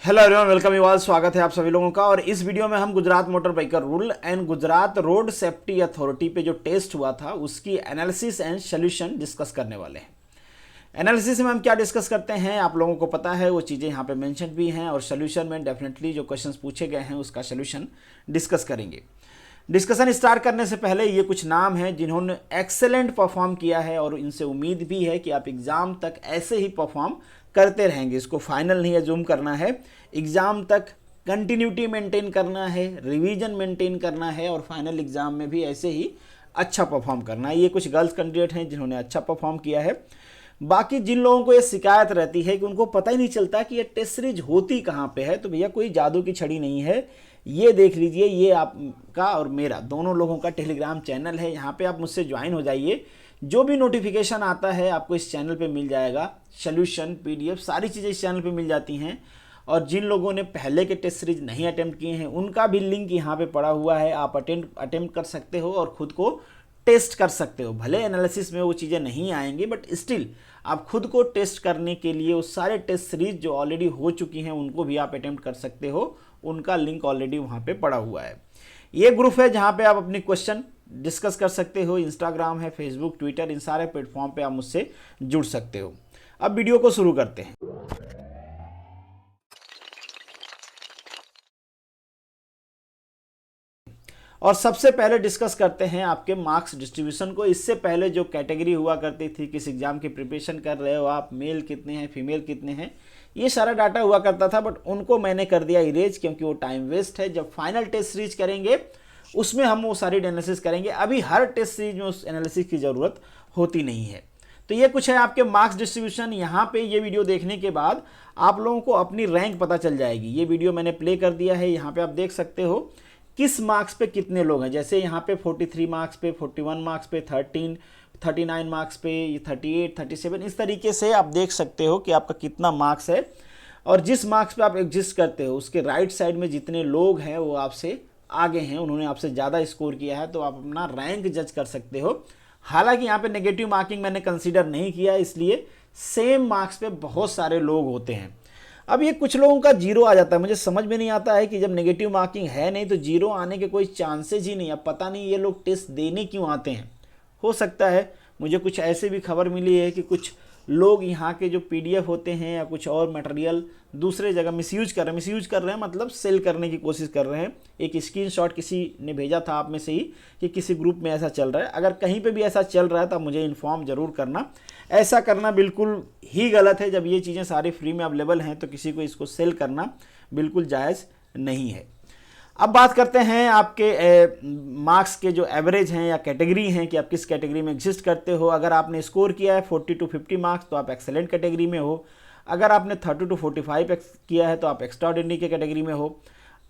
Hello everyone, welcome you all. स्वागत है आप सभी लोगों का। और इस वीडियो में हम Gujarat motor vehicle rule and Gujarat road safety authority पे जो टेस्ट हुआ था उसकी एनालिसिस एंड सोल्यूशन डिस्कस करने वाले हैं। एनालिसिस में हम क्या डिस्कस करते हैं आप लोगों को पता है, वो चीज़ें यहाँ पे मेंशन भी हैं। और सोल्यूशन में डेफिनेटली जो क्वेश्चंस पूछे गए हैं उसका सोल्यूशन डिस्कस करेंगे। डिस्कशन स्टार्ट करने से पहले ये कुछ नाम हैं जिन्होंने एक्सेलेंट परफॉर्म किया है और इनसे उम्मीद भी है कि आप एग्ज़ाम तक ऐसे ही परफॉर्म करते रहेंगे। इसको फाइनल नहीं एज्यूम करना है, एग्ज़ाम तक कंटिन्यूटी मेंटेन करना है, रिवीजन मेंटेन करना है और फाइनल एग्ज़ाम में भी ऐसे ही अच्छा परफॉर्म करना है। ये कुछ गर्ल्स कैंडिडेट हैं जिन्होंने अच्छा परफॉर्म किया है। बाकी जिन लोगों को ये शिकायत रहती है कि उनको पता ही नहीं चलता कि ये टेस्ट सीरीज होती कहाँ पे है, तो भैया कोई जादू की छड़ी नहीं है। ये देख लीजिए, ये आपका और मेरा दोनों लोगों का टेलीग्राम चैनल है। यहाँ पे आप मुझसे ज्वाइन हो जाइए। जो भी नोटिफिकेशन आता है आपको इस चैनल पे मिल जाएगा। सोल्यूशन, पीडीएफ, सारी चीज़ें इस चैनल पे मिल जाती हैं। और जिन लोगों ने पहले के टेस्ट सीरीज नहीं अटेम्प्ट किए हैं उनका भी लिंक यहाँ पे पड़ा हुआ है। आप अटेम्प्ट कर सकते हो और खुद को टेस्ट कर सकते हो। भले एनालिसिस में वो चीज़ें नहीं आएंगी, बट स्टिल आप खुद को टेस्ट करने के लिए उस सारे टेस्ट सीरीज जो ऑलरेडी हो चुकी हैं उनको भी आप अटेम्प्ट कर सकते हो। उनका लिंक ऑलरेडी वहाँ पे पड़ा हुआ है। ये ग्रुप है जहाँ पे आप अपनी क्वेश्चन डिस्कस कर सकते हो। इंस्टाग्राम है, फेसबुक, ट्विटर, इन सारे प्लेटफॉर्म पे आप मुझसे जुड़ सकते हो। अब वीडियो को शुरू करते हैं। और सबसे पहले डिस्कस करते हैं आपके मार्क्स डिस्ट्रीब्यूशन को। इससे पहले जो कैटेगरी हुआ करती थी, किस एग्जाम की प्रिपरेशन कर रहे हो आप, मेल कितने हैं, फीमेल कितने हैं, ये सारा डाटा हुआ करता था। बट उनको मैंने कर दिया इरेज, क्योंकि वो टाइम वेस्ट है। जब फाइनल टेस्ट सीरीज करेंगे उसमें हम वो सारी एनालिसिस करेंगे। अभी हर टेस्ट सीरीज में उस एनालिसिस की ज़रूरत होती नहीं है। तो ये कुछ है आपके मार्क्स डिस्ट्रीब्यूशन। यहाँ पे ये वीडियो देखने के बाद आप लोगों को अपनी रैंक पता चल जाएगी। ये वीडियो मैंने प्ले कर दिया है, यहाँ पे आप देख सकते हो किस मार्क्स पे कितने लोग हैं। जैसे यहाँ पे 43 मार्क्स पे, 41 मार्क्स पे, 13, 39 मार्क्स पे, 38, 37, इस तरीके से आप देख सकते हो कि आपका कितना मार्क्स है। और जिस मार्क्स पे आप एग्जिस्ट करते हो उसके राइट साइड में जितने लोग हैं वो आपसे आगे हैं, उन्होंने आपसे ज़्यादा स्कोर किया है, तो आप अपना रैंक जज कर सकते हो। हालांकि यहाँ पे नेगेटिव मार्किंग मैंने कंसीडर नहीं किया, इसलिए सेम मार्क्स पे बहुत सारे लोग होते हैं। अब ये कुछ लोगों का जीरो आ जाता है, मुझे समझ में नहीं आता है कि जब नेगेटिव मार्किंग है नहीं तो जीरो आने के कोई चांसेज ही नहीं। अब पता नहीं ये लोग टेस्ट देने क्यों आते हैं। हो सकता है, मुझे कुछ ऐसे भी खबर मिली है कि कुछ लोग यहाँ के जो पीडीएफ होते हैं या कुछ और मटेरियल दूसरे जगह मिसयूज कर रहे हैं, मतलब सेल करने की कोशिश कर रहे हैं। एक स्क्रीनशॉट किसी ने भेजा था आप में से ही कि किसी ग्रुप में ऐसा चल रहा है। अगर कहीं पे भी ऐसा चल रहा है तो मुझे इन्फॉर्म ज़रूर करना। ऐसा करना बिल्कुल ही गलत है। जब ये चीज़ें सारी फ्री में अवेलेबल हैं तो किसी को इसको सेल करना बिल्कुल जायज़ नहीं है। अब बात करते हैं आपके मार्क्स के जो एवरेज हैं या कैटेगरी हैं कि आप किस कैटेगरी में एग्जिस्ट करते हो। अगर आपने स्कोर किया है 40 to 50 मार्क्स तो आप एक्सेलेंट कैटेगरी में हो। अगर आपने 30 to 45 किया है तो आप एक्स्ट्राऑर्डिनरी के कैटेगरी में हो।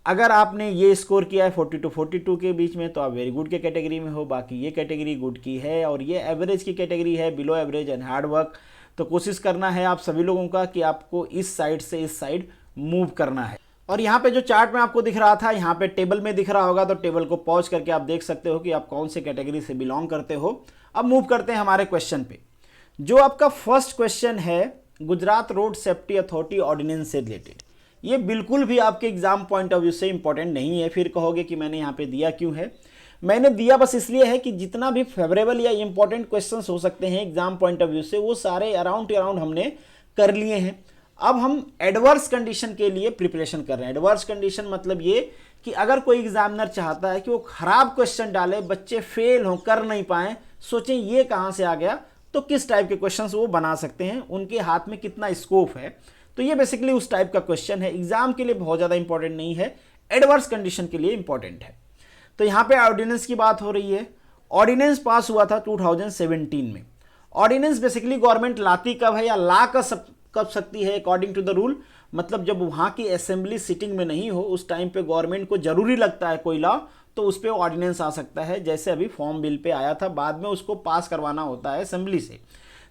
अगर आपने ये स्कोर किया है 40 to 42 के बीच में तो आप वेरी गुड के कैटेगरी में हो। बाकी ये कैटेगरी गुड की है और ये एवरेज की कैटेगरी है, below average and hard work. तो कोशिश करना है आप सभी लोगों का कि आपको इस साइड से इस साइड मूव करना है। और यहाँ पे जो चार्ट में आपको दिख रहा था, यहाँ पे टेबल में दिख रहा होगा, तो टेबल को पॉज करके आप देख सकते हो कि आप कौन से कैटेगरी से बिलोंग करते हो। अब मूव करते हैं हमारे क्वेश्चन पे। जो आपका फर्स्ट क्वेश्चन है Gujarat road safety authority ordinance से रिलेटेड, ये बिल्कुल भी आपके एग्जाम पॉइंट ऑफ व्यू से इंपॉर्टेंट नहीं है। फिर कहोगे कि मैंने यहाँ पे दिया क्यों है। मैंने दिया बस इसलिए है कि जितना भी फेवरेबल या इंपॉर्टेंट क्वेश्चन हो सकते हैं एग्जाम पॉइंट ऑफ व्यू से, वो सारे अराउंड हमने कर लिए हैं। अब हम एडवर्स कंडीशन के लिए प्रिपरेशन कर रहे हैं। एडवर्स कंडीशन मतलब ये कि अगर कोई एग्जामिनर चाहता है कि वो खराब क्वेश्चन डाले, बच्चे फेल हों, कर नहीं पाए, सोचें ये कहाँ से आ गया, तो किस टाइप के क्वेश्चंस वो बना सकते हैं, उनके हाथ में कितना स्कोप है। तो ये बेसिकली उस टाइप का क्वेश्चन है। एग्जाम के लिए बहुत ज़्यादा इंपॉर्टेंट नहीं है, एडवर्स कंडीशन के लिए इंपॉर्टेंट है। तो यहाँ पे ऑर्डिनेंस की बात हो रही है। ऑर्डिनेंस पास हुआ था 2017 में। ऑर्डिनेंस बेसिकली गवर्नमेंट लाती कब है या ला कब सकती है अकॉर्डिंग टू द रूल, मतलब जब वहाँ की असेंबली सिटिंग में नहीं हो, उस टाइम पे गवर्नमेंट को जरूरी लगता है कोई लॉ, तो उस पर ऑर्डिनेंस आ सकता है। जैसे अभी फॉर्म बिल पे आया था, बाद में उसको पास करवाना होता है असेंबली से।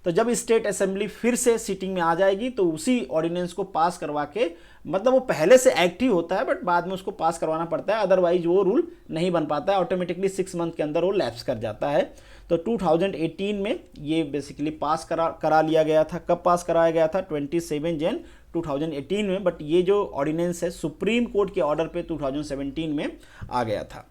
तो जब स्टेट असेंबली फिर से सीटिंग में आ जाएगी तो उसी ऑर्डिनेंस को पास करवा के, मतलब वो पहले से एक्टिव होता है बट बाद में उसको पास करवाना पड़ता है, अदरवाइज वो रूल नहीं बन पाता है, ऑटोमेटिकली 6 मंथ के अंदर वो लैप्स कर जाता है। तो 2018 में ये बेसिकली पास करा लिया गया था। कब पास कराया गया था? 27 जनवरी 2018 में, बट ये जो ऑर्डिनेंस है सुप्रीम कोर्ट के ऑर्डर पे 2017 में आ गया था।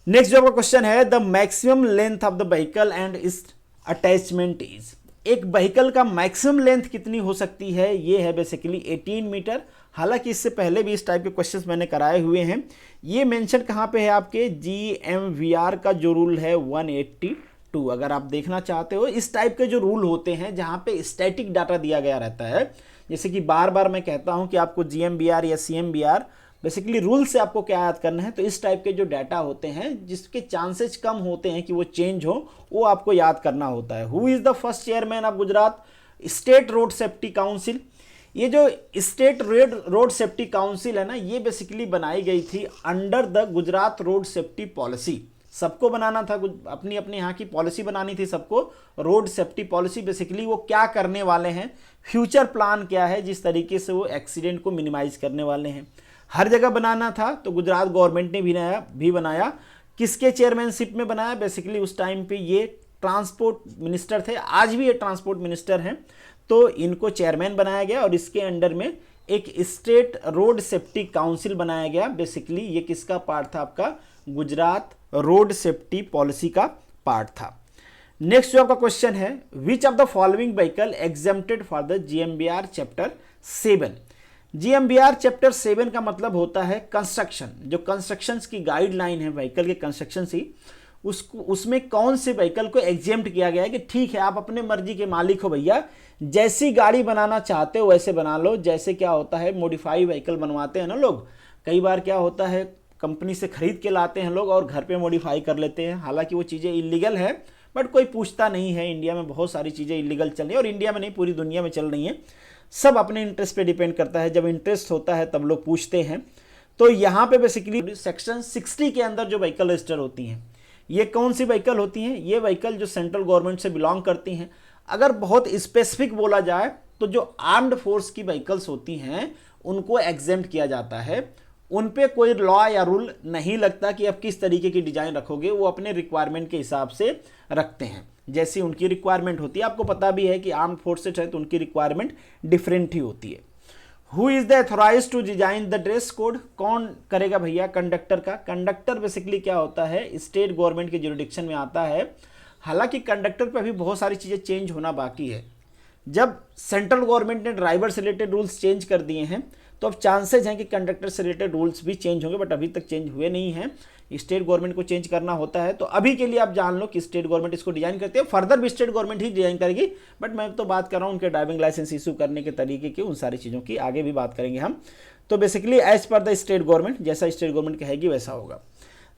नेक्स्ट जो आपका क्वेश्चन है, the maximum length of the vehicle and it's attachment is. एक व्हीकल का मैक्सिमम लेंथ कितनी हो सकती है, ये है बेसिकली 18 मीटर। हालांकि इससे पहले भी इस टाइप के क्वेश्चंस मैंने कराए हुए हैं। ये मेंशन कहाँ पे है, आपके GMVR का जो रूल है 182। अगर आप देखना चाहते हो इस टाइप के जो रूल होते हैं जहाँ पे स्टैटिक डाटा दिया गया रहता है, जैसे कि बार बार मैं कहता हूँ कि आपको GMVR या CMVR बेसिकली रूल से आपको क्या याद करना है, तो इस टाइप के जो डाटा होते हैं जिसके चांसेस कम होते हैं कि वो चेंज हो, वो आपको याद करना होता है। Who is the first chairman of Gujarat state road safety council. ये जो स्टेट रोड सेफ्टी काउंसिल है ना, ये बेसिकली बनाई गई थी under the Gujarat road safety policy. सबको बनाना था, अपनी अपनी यहाँ की पॉलिसी बनानी थी सबको। रोड सेफ्टी पॉलिसी बेसिकली वो क्या करने वाले हैं, फ्यूचर प्लान क्या है, जिस तरीके से वो एक्सीडेंट को मिनिमाइज करने वाले हैं, हर जगह बनाना था। तो गुजरात गवर्नमेंट ने भी बनाया। किसके चेयरमैनशिप में बनाया, बेसिकली उस टाइम पे ये ट्रांसपोर्ट मिनिस्टर थे, आज भी ये ट्रांसपोर्ट मिनिस्टर हैं, तो इनको चेयरमैन बनाया गया और इसके अंडर में एक स्टेट रोड सेफ्टी काउंसिल बनाया गया। बेसिकली ये किसका पार्ट था, आपका गुजरात रोड सेफ्टी पॉलिसी का पार्ट था। नेक्स्ट जो आपका क्वेश्चन है, which of the following vehicle exempted for the GMVR chapter 7। GMVR chapter 7 का मतलब होता है कंस्ट्रक्शन। जो कंस्ट्रक्शन की गाइडलाइन है व्हीकल के कंस्ट्रक्शन की, उसमें कौन से व्हीकल को एग्जेम्प्ट किया गया है कि ठीक है आप अपने मर्जी के मालिक हो भैया, जैसी गाड़ी बनाना चाहते हो वैसे बना लो। जैसे क्या होता है, मॉडिफाई व्हीकल बनवाते हैं ना लोग, कई बार क्या होता है कंपनी से खरीद के लाते हैं लोग और घर पे मॉडिफाई कर लेते हैं। हालांकि वो चीज़ें इलीगल है, बट कोई पूछता नहीं है। इंडिया में बहुत सारी चीज़ें इलीगल चल रही है, और इंडिया में नहीं पूरी दुनिया में चल रही हैं। सब अपने इंटरेस्ट पे डिपेंड करता है, जब इंटरेस्ट होता है तब लोग पूछते हैं। तो यहाँ पे बेसिकली सेक्शन 60 के अंदर जो व्हीकल रजिस्टर होती हैं, ये कौन सी व्हीकल होती हैं, ये व्हीकल जो सेंट्रल गवर्नमेंट से बिलोंग करती हैं। अगर बहुत स्पेसिफिक बोला जाए तो जो आर्म्ड फोर्स की व्हीकल्स होती हैं उनको एग्जेम्प्ट किया जाता है। उन पे कोई लॉ या रूल नहीं लगता कि आप किस तरीके की डिजाइन रखोगे, वो अपने रिक्वायरमेंट के हिसाब से रखते हैं, जैसी उनकी रिक्वायरमेंट होती है। आपको पता भी है कि आर्म्ड फोर्सेस है तो उनकी रिक्वायरमेंट डिफरेंट ही होती है। Who is the authorize to design the dress code. कौन करेगा भैया, कंडक्टर का। कंडक्टर बेसिकली क्या होता है, स्टेट गवर्नमेंट के जुरिडिक्शन में आता है। हालांकि कंडक्टर पे अभी बहुत सारी चीज़ें चेंज होना बाकी है। जब सेंट्रल गवर्नमेंट ने ड्राइवर से रिलेटेड रूल्स चेंज कर दिए हैं, तो अब चांसेज हैं कि कंडक्टर से रिलेटेड रूल्स भी चेंज होंगे, बट अभी तक चेंज हुए नहीं हैं। स्टेट गवर्नमेंट को चेंज करना होता है। तो अभी के लिए आप जान लो कि स्टेट गवर्नमेंट इसको डिजाइन करती है, फर्दर भी स्टेट गवर्नमेंट ही डिजाइन करेगी। बट मैं तो बात कर रहा हूँ उनके ड्राइविंग लाइसेंस इशू करने के तरीके की, उन सारी चीज़ों की आगे भी बात करेंगे हम। तो basically as per the state government, जैसा स्टेट गवर्नमेंट कहेगी वैसा होगा।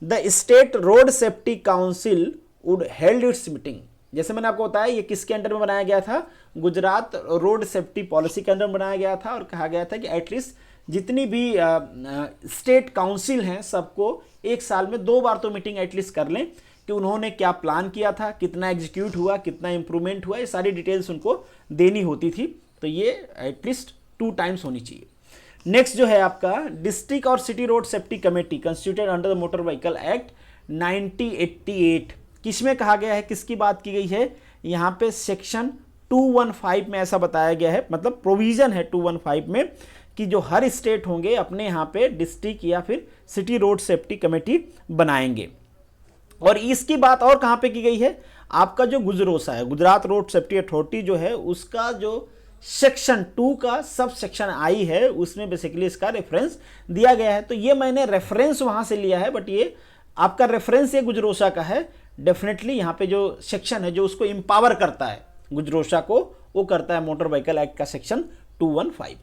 The state road safety council would held its meeting. जैसे मैंने आपको बताया ये किसके अंडर में बनाया गया था, गुजरात रोड सेफ्टी पॉलिसी के अंडर में बनाया गया था। और कहा गया था कि एटलीस्ट जितनी भी स्टेट काउंसिल हैं सबको एक साल में 2 बार तो मीटिंग एटलीस्ट कर लें कि उन्होंने क्या प्लान किया था, कितना एग्जीक्यूट हुआ, कितना इंप्रूवमेंट हुआ, ये सारी डिटेल्स उनको देनी होती थी। तो ये एटलीस्ट 2 टाइम्स होनी चाहिए। नेक्स्ट जो है आपका डिस्ट्रिक्ट और city road safety committee constituted under the motor vehicle act 1988। किसमें कहा गया है, किसकी बात की गई है, यहाँ पे सेक्शन 215 में ऐसा बताया गया है, मतलब प्रोविजन है 215 में कि जो हर स्टेट होंगे अपने यहाँ पे डिस्ट्रिक्ट या फिर सिटी रोड सेफ्टी कमेटी बनाएंगे। और इसकी बात और कहाँ पे की गई है, आपका जो गुजरोसा है, गुजरात रोड सेफ्टी अथॉरिटी जो है, उसका जो सेक्शन 2 का सब सेक्शन आई है, उसमें बेसिकली इसका रेफरेंस दिया गया है। तो ये मैंने रेफरेंस वहाँ से लिया है, बट ये आपका रेफरेंस ये गुजरोसा का है। डेफिनेटली यहाँ पे जो सेक्शन है जो उसको एम्पावर करता है गुजरोसा को, वो करता है मोटर व्हीकल एक्ट का सेक्शन 215।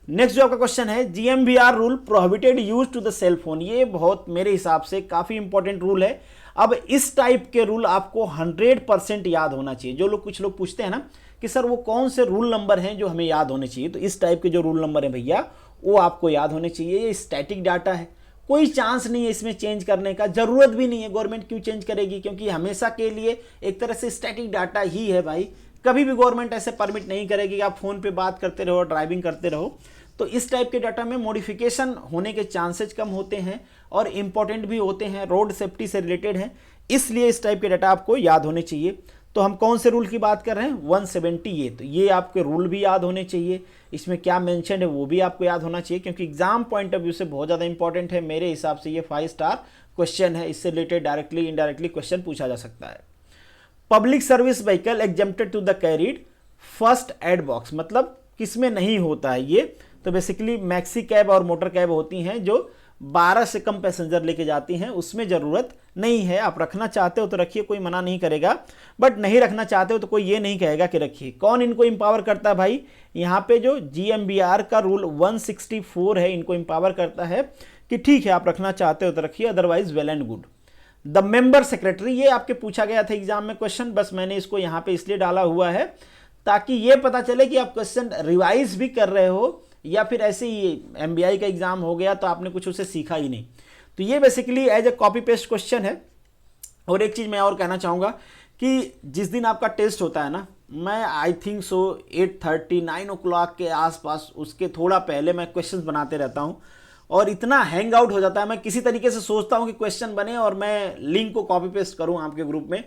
नेक्स्ट जो आपका क्वेश्चन है, GMVR rule prohibited use to the cell phone. ये बहुत मेरे हिसाब से काफ़ी इंपॉर्टेंट रूल है। अब इस टाइप के रूल आपको 100% याद होना चाहिए। जो लोग कुछ लोग पूछते हैं ना कि सर वो कौन से रूल नंबर हैं जो हमें याद होने चाहिए, तो इस टाइप के जो रूल नंबर हैं भैया वो आपको याद होने चाहिए। ये स्टैटिक डाटा है, कोई चांस नहीं है इसमें चेंज करने का, जरूरत भी नहीं है। गवर्नमेंट क्यों चेंज करेगी, क्योंकि हमेशा के लिए एक तरह से स्टैटिक डाटा ही है भाई। कभी भी गवर्नमेंट ऐसे परमिट नहीं करेगी कि आप फोन पे बात करते रहो, ड्राइविंग करते रहो। तो इस टाइप के डाटा में मॉडिफिकेशन होने के चांसेज कम होते हैं और इंपॉर्टेंट भी होते हैं, रोड सेफ्टी से रिलेटेड हैं, इसलिए इस टाइप के डाटा आपको याद होने चाहिए। तो हम कौन से रूल की बात कर रहे हैं, 170 ये। तो ये आपके रूल भी याद होने चाहिए, इसमें क्या मेंशन है वो भी आपको याद होना चाहिए, क्योंकि एग्जाम पॉइंट ऑफ व्यू से बहुत ज़्यादा इंपॉर्टेंट है। मेरे हिसाब से ये 5 स्टार क्वेश्चन है, इससे रिलेटेड डायरेक्टली इनडायरेक्टली क्वेश्चन पूछा जा सकता है। Public service vehicle exempted to the carried first aid box, मतलब किसमें नहीं होता है ये, तो बेसिकली मैक्सी कैब और मोटर कैब होती हैं जो 12 से कम पैसेंजर लेके जाती हैं, उसमें ज़रूरत नहीं है। आप रखना चाहते हो तो रखिए, कोई मना नहीं करेगा, बट नहीं रखना चाहते हो तो कोई ये नहीं कहेगा कि रखिए। कौन इनको एम्पावर करता है भाई, यहाँ पे जो GMBR का रूल 164 है इनको एम्पावर करता है कि ठीक है आप रखना चाहते हो तो रखिए, otherwise well and good. The member secretary, ये आपके पूछा गया था एग्जाम में क्वेश्चन, बस मैंने इसको यहाँ पे इसलिए डाला हुआ है ताकि ये पता चले कि आप क्वेश्चन रिवाइज भी कर रहे हो या फिर ऐसे ही MBI का एग्जाम हो गया तो आपने कुछ उसे सीखा ही नहीं। तो ये basically as a copy paste question है। और एक चीज़ मैं और कहना चाहूँगा कि जिस दिन आपका टेस्ट होता है ना, मैं आई थिंक सो 8:30 9 o'clock के आसपास, उसके थोड़ा पहले मैं क्वेश्चन बनाते रहता हूँ और इतना हैंग आउट हो जाता है, मैं किसी तरीके से सोचता हूँ कि क्वेश्चन बने और मैं लिंक को कॉपी पेस्ट करूँ आपके ग्रुप में।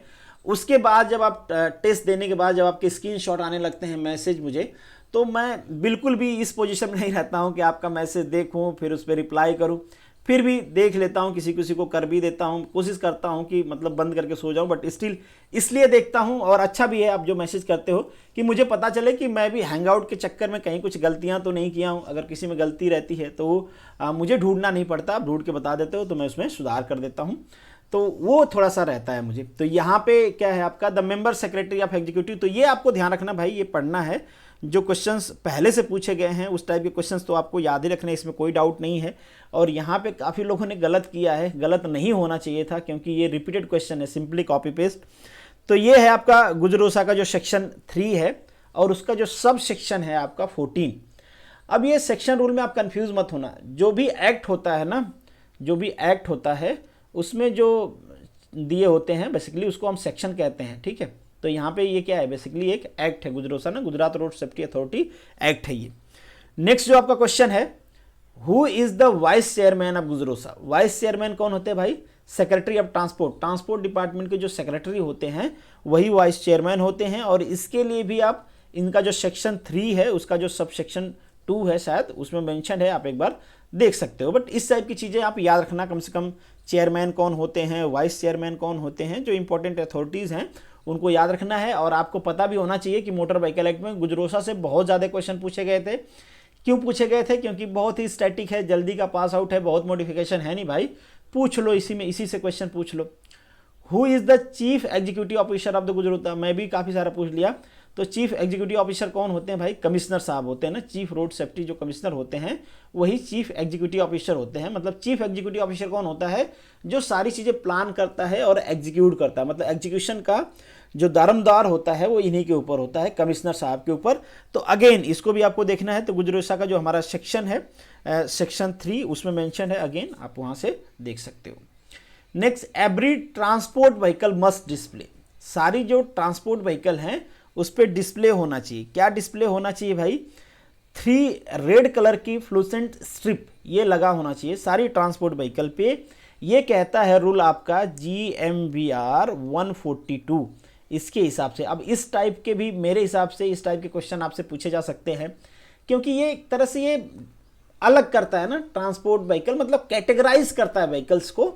उसके बाद जब आप टेस्ट देने के बाद जब आपके स्क्रीनशॉट आने लगते हैं मैसेज मुझे, तो मैं बिल्कुल भी इस पोजीशन में नहीं रहता हूं कि आपका मैसेज देखूं फिर उस पर रिप्लाई करूं। फिर भी देख लेता हूं, किसी किसी को कर भी देता हूं, कोशिश करता हूं कि मतलब बंद करके सो जाऊं, बट स्टिल इसलिए देखता हूं। और अच्छा भी है आप जो मैसेज करते हो कि मुझे पता चले कि मैं भी हैंग आउट के चक्कर में कहीं कुछ गलतियां तो नहीं किया हूं। अगर किसी में गलती रहती है तो मुझे ढूंढना नहीं पड़ता, आप ढूंढ के बता देते हो तो मैं उसमें सुधार कर देता हूँ, तो वो थोड़ा सा रहता है मुझे। तो यहाँ पे क्या है आपका the member secretary of executive, तो ये आपको ध्यान रखना भाई, ये पढ़ना है। जो क्वेश्चंस पहले से पूछे गए हैं उस टाइप के क्वेश्चंस तो आपको याद ही रखने, इसमें कोई डाउट नहीं है। और यहाँ पे काफ़ी लोगों ने गलत किया है, गलत नहीं होना चाहिए था क्योंकि ये रिपीटेड क्वेश्चन है, सिंपली कॉपी पेस्ट। तो ये है आपका गुजरोसा का जो सेक्शन 3 है और उसका जो सब सेक्शन है आपका 14। अब ये सेक्शन रूल में आप कंफ्यूज मत होना, जो भी एक्ट होता है ना, जो भी एक्ट होता है उसमें जो दिए होते हैं बेसिकली उसको हम सेक्शन कहते हैं, ठीक है। तो यहाँ पे ये क्या है, बेसिकली एक एक्ट है गुजरोसा ना, Gujarat road safety authority act है ये। नेक्स्ट जो आपका क्वेश्चन है, who is the vice chairman of Gujrosa. Vice chairman कौन होते हैं भाई, secretary of transport, transport department के जो सेक्रेटरी होते हैं वही वाइस चेयरमैन होते हैं। और इसके लिए भी आप इनका जो सेक्शन 3 है उसका जो सब सेक्शन 2 है शायद उसमें मेंशन है, आप एक बार देख सकते हो। बट इस टाइप की चीज़ें आप याद रखना, कम से कम चेयरमैन कौन होते हैं, वाइस चेयरमैन कौन होते हैं, जो इंपॉर्टेंट अथॉरिटीज़ हैं उनको याद रखना है। और आपको पता भी होना चाहिए कि मोटर व्हीकल एक्ट में गुजरोसा से बहुत ज़्यादा क्वेश्चन पूछे गए थे। क्यों पूछे गए थे, क्योंकि बहुत ही स्टैटिक है, जल्दी का पास आउट है, बहुत मॉडिफिकेशन है नहीं भाई, पूछ लो इसी में, इसी से क्वेश्चन पूछ लो। Who is the chief executive officer of the Gujrosa, मैं भी काफ़ी सारा पूछ लिया। तो चीफ एग्जीक्यूटिव ऑफिसर कौन होते हैं भाई, कमिश्नर साहब होते हैं ना, चीफ रोड सेफ्टी जो कमिश्नर होते हैं वही चीफ एग्जीक्यूटिव ऑफिसर होते हैं। मतलब चीफ एग्जीक्यूटिव ऑफिसर कौन होता है, जो सारी चीज़ें प्लान करता है और एग्जीक्यूट करता है, मतलब एग्जीक्यूशन का जो दारोमदार होता है वो इन्हीं के ऊपर होता है, कमिश्नर साहब के ऊपर। तो अगेन इसको भी आपको देखना है। तो गुजरोसा का जो हमारा सेक्शन है सेक्शन 3 उसमें मेंशन है, अगेन आप वहाँ से देख सकते हो। Next, every transport vehicle must display, सारी जो ट्रांसपोर्ट व्हीकल हैं उस पर डिस्प्ले होना चाहिए। क्या डिस्प्ले होना चाहिए भाई, 3 रेड कलर की फ्लूसेंट स्ट्रिप ये लगा होना चाहिए सारी ट्रांसपोर्ट व्हीकल पे। ये कहता है रूल आपका GMBR 142 इसके हिसाब से। अब इस टाइप के भी मेरे हिसाब से इस टाइप के क्वेश्चन आपसे पूछे जा सकते हैं, क्योंकि ये एक तरह से ये अलग करता है ना ट्रांसपोर्ट व्हीकल, मतलब कैटेगराइज करता है व्हीकल्स को।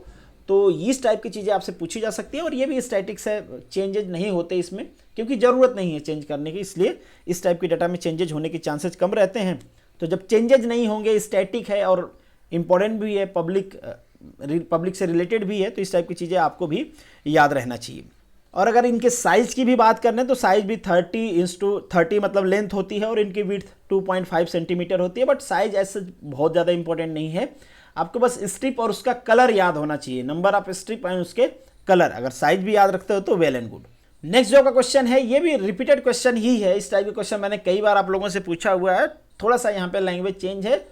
तो इस टाइप की चीज़ें आपसे पूछी जा सकती है। और ये भी स्टैटिक्स है, चेंजेज नहीं होते इसमें क्योंकि ज़रूरत नहीं है चेंज करने की, इसलिए इस टाइप की डाटा में चेंजेज होने के चांसेस कम रहते हैं। तो जब चेंजेज नहीं होंगे, स्टैटिक है और इम्पॉर्टेंट भी है, पब्लिक से रिलेटेड भी है, तो इस टाइप की चीज़ें आपको भी याद रहना चाहिए। और अगर इनके साइज़ की भी बात करें तो साइज़ भी 30x30 मतलब लेंथ होती है और इनकी विड्थ 2.5 सेंटीमीटर होती है। बट साइज़ ऐसे बहुत ज़्यादा इंपॉर्टेंट नहीं है, आपको बस स्ट्रिप और उसका कलर याद होना चाहिए, नंबर ऑफ स्ट्रिप एंड उसके कलर। अगर साइज भी याद रखते हो तो वेल एंड गुड। नेक्स्ट जो आपका क्वेश्चन है ये भी रिपीटेड क्वेश्चन ही है, इस टाइप के क्वेश्चन मैंने कई बार आप लोगों से पूछा हुआ है। थोड़ा सा यहाँ पे लैंग्वेज चेंज है,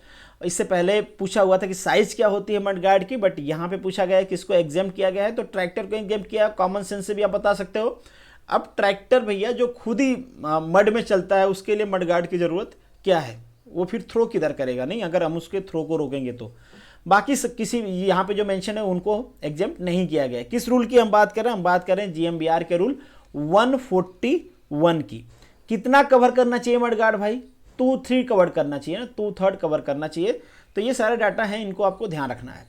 इससे पहले पूछा हुआ था कि साइज क्या होती है मड गार्ड की, बट यहाँ पे पूछा गया है कि इसको एग्जाम किया गया है। तो ट्रैक्टर को एग्जाम किया, कॉमन सेंस से भी आप बता सकते हो। अब ट्रैक्टर भैया जो खुद ही मड में चलता है उसके लिए मड गार्ड की ज़रूरत क्या है, वो फिर थ्रो किधर करेगा, नहीं अगर हम उसके थ्रो को रोकेंगे तो। बाकी किसी यहाँ पे जो मेंशन है उनको एग्जाम नहीं किया गया। किस रूल की हम बात कर रहे हैं, हम बात कर रहे हैं GMBR के रूल 141 की। कितना कवर करना चाहिए मडगार्ड भाई? 2/3 कवर करना चाहिए ना, 2/3 कवर करना चाहिए। तो ये सारे डाटा हैं, इनको आपको ध्यान रखना है।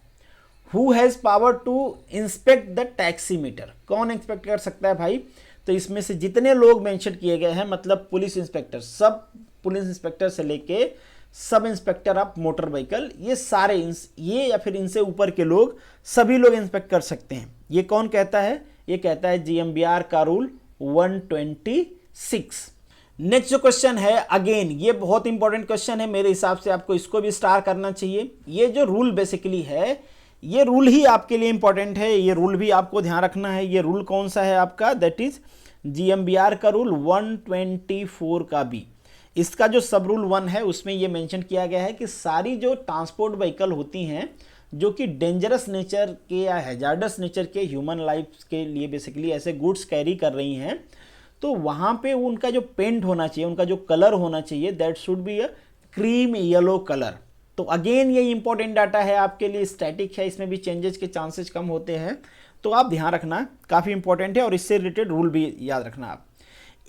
Who has power to inspect the taximeter? कौन इंस्पेक्ट कर सकता है भाई? तो इसमें से जितने लोग मेंशन किए गए हैं, मतलब पुलिस इंस्पेक्टर, सब पुलिस इंस्पेक्टर से लेके sub inspector of motor vehicle, ये सारे ये या फिर इनसे ऊपर के लोग, सभी लोग इंस्पेक्ट कर सकते हैं। ये कौन कहता है? ये कहता है GMBR का रूल 126। नेक्स्ट जो क्वेश्चन है, अगेन ये बहुत इंपॉर्टेंट क्वेश्चन है, मेरे हिसाब से आपको इसको भी स्टार करना चाहिए। ये जो रूल बेसिकली है, ये रूल ही आपके लिए इंपॉर्टेंट है, ये रूल भी आपको ध्यान रखना है। ये रूल कौन सा है आपका? दैट इज GMBR का रूल 124 का बी। इसका जो सब रूल 1 है उसमें ये मेंशन किया गया है कि सारी जो ट्रांसपोर्ट व्हीकल होती हैं जो कि डेंजरस नेचर के या हैजार्डस नेचर के ह्यूमन लाइफ के लिए बेसिकली ऐसे गुड्स कैरी कर रही हैं, तो वहाँ पे उनका जो पेंट होना चाहिए, उनका जो कलर होना चाहिए, that should be a cream yellow colour. तो अगेन ये इंपॉर्टेंट डाटा है आपके लिए, स्टैटिक है, इसमें भी चेंजेस के चांसेस कम होते हैं, तो आप ध्यान रखना, काफ़ी इंपॉर्टेंट है। और इससे रिलेटेड रूल भी याद रखना आप।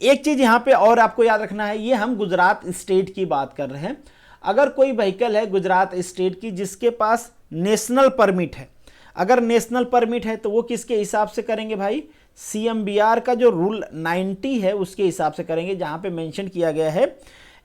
एक चीज़ यहाँ पे और आपको याद रखना है, ये हम गुजरात स्टेट की बात कर रहे हैं। अगर कोई व्हीकल है गुजरात स्टेट की जिसके पास नेशनल परमिट है, अगर नेशनल परमिट है तो वो किसके हिसाब से करेंगे भाई? CMBR का जो रूल 90 है उसके हिसाब से करेंगे, जहाँ पे मेंशन किया गया है